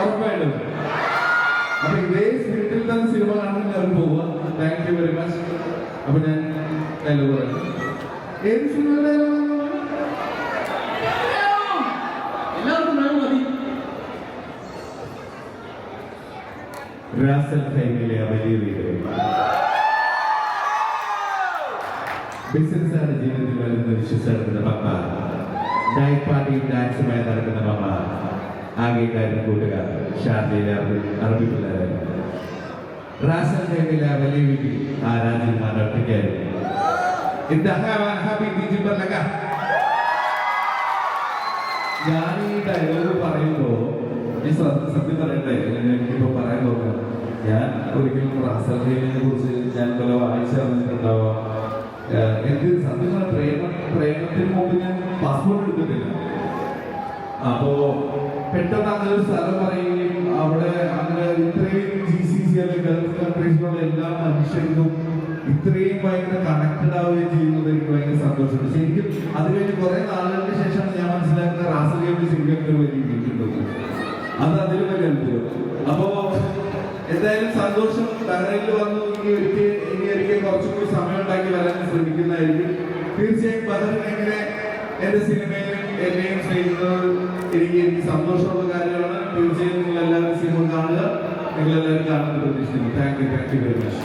ഉറപ്പായിട്ടും. അപ്പൊ ഇതേ സ്പിരിറ്റിൽ തന്നെ സിനിമ കാണാൻ അവർ പോവുക. Thank you very much. അപ്പൊ ഞാൻ ഡയലോഗ് പറയാം. ഏത് സിനിമ ഡയലോഗ്? എല്ലാവർക്കും വേണം മതി. റാസൽ ഫൈമിലെ വലിയ വീട്. ബിസിനസ്സാണ് ജീവിതത്തിൽ വരുന്ന വിശ്വസിക്കുന്ന പപ്പ. നൈറ്റ് പാർട്ടിയും ഡാൻസുമായി നടക്കുന്ന പപ്പ. ആകെക്കാരും കൂട്ടുകാർ ഷാർജയിലെ അറബി പിള്ളേരായിരുന്നു. റാസൽ ഫൈമിലെ വലിയ വീട്ടിൽ ആ രാജ്യന്മാർ ഒറ്റയ്ക്കായിരുന്നു. ഞാൻ ഈ ഡയലോഗ് പറയുമ്പോ ഈ സത്യം പറയട്ടെ, എനിക്കിപ്പോ പറയാൻ തോന്നുന്നു. ഞാൻ ഒരിക്കലും റാസൽ ഫൈമിനെ കുറിച്ച് ഞാൻ പല വായിച്ചു തന്നിട്ടുണ്ടാവാം. എന്ത് സത്യം പ്രേമത്തിന് മുമ്പ് ഞാൻ പാസ്പോർട്ട് എടുത്തിട്ടില്ല. അപ്പോ പെട്ടെന്ന് അങ്ങനെ ഒരു സ്ഥലം പറയുകയും അവിടെ അങ്ങനെ ഇത്രയും GCC അല്ലെങ്കിൽ ഗൾഫ് കൺട്രീസിലുള്ള എല്ലാ മനുഷ്യർക്കും ഇത്രയും ഭയങ്കര കണക്റ്റഡ് ആവുകയും ചെയ്യുന്നത് എനിക്ക് ഭയങ്കര സന്തോഷമുണ്ട്. ശരിക്കും അത് കഴിഞ്ഞ് കുറെ നാളുകൾക്ക് ശേഷമാണ് ഞാൻ മനസ്സിലാക്കുന്ന റാസൽ ഫൈമിൽ ശരിക്കും ഒരു വലിയ വീട്ടിലുണ്ട്. അത് അതിലും വലിയ അത്ഭുതം. അപ്പോ എന്തായാലും സന്തോഷം. ബഹ്റൈനിൽ വന്നു ഇനി ഒരിക്കൽ കുറച്ചുകൂടി സമയം ഉണ്ടാക്കി വരാൻ ശ്രമിക്കുന്നതായിരിക്കും. തീർച്ചയായും ബഹ്റൈൻ എങ്ങനെ എന്റെ സിനിമയിലും എന്നെയും സ്നേഹിക്കുന്നത് എനിക്ക് സന്തോഷമുള്ള കാര്യമാണ്. തീർച്ചയായും നിങ്ങൾ എല്ലാവരും സിനിമ കാണുക. നിങ്ങളെല്ലാവരും കാണുന്നത് പ്രതീക്ഷിക്കുന്നു. Thank you very much.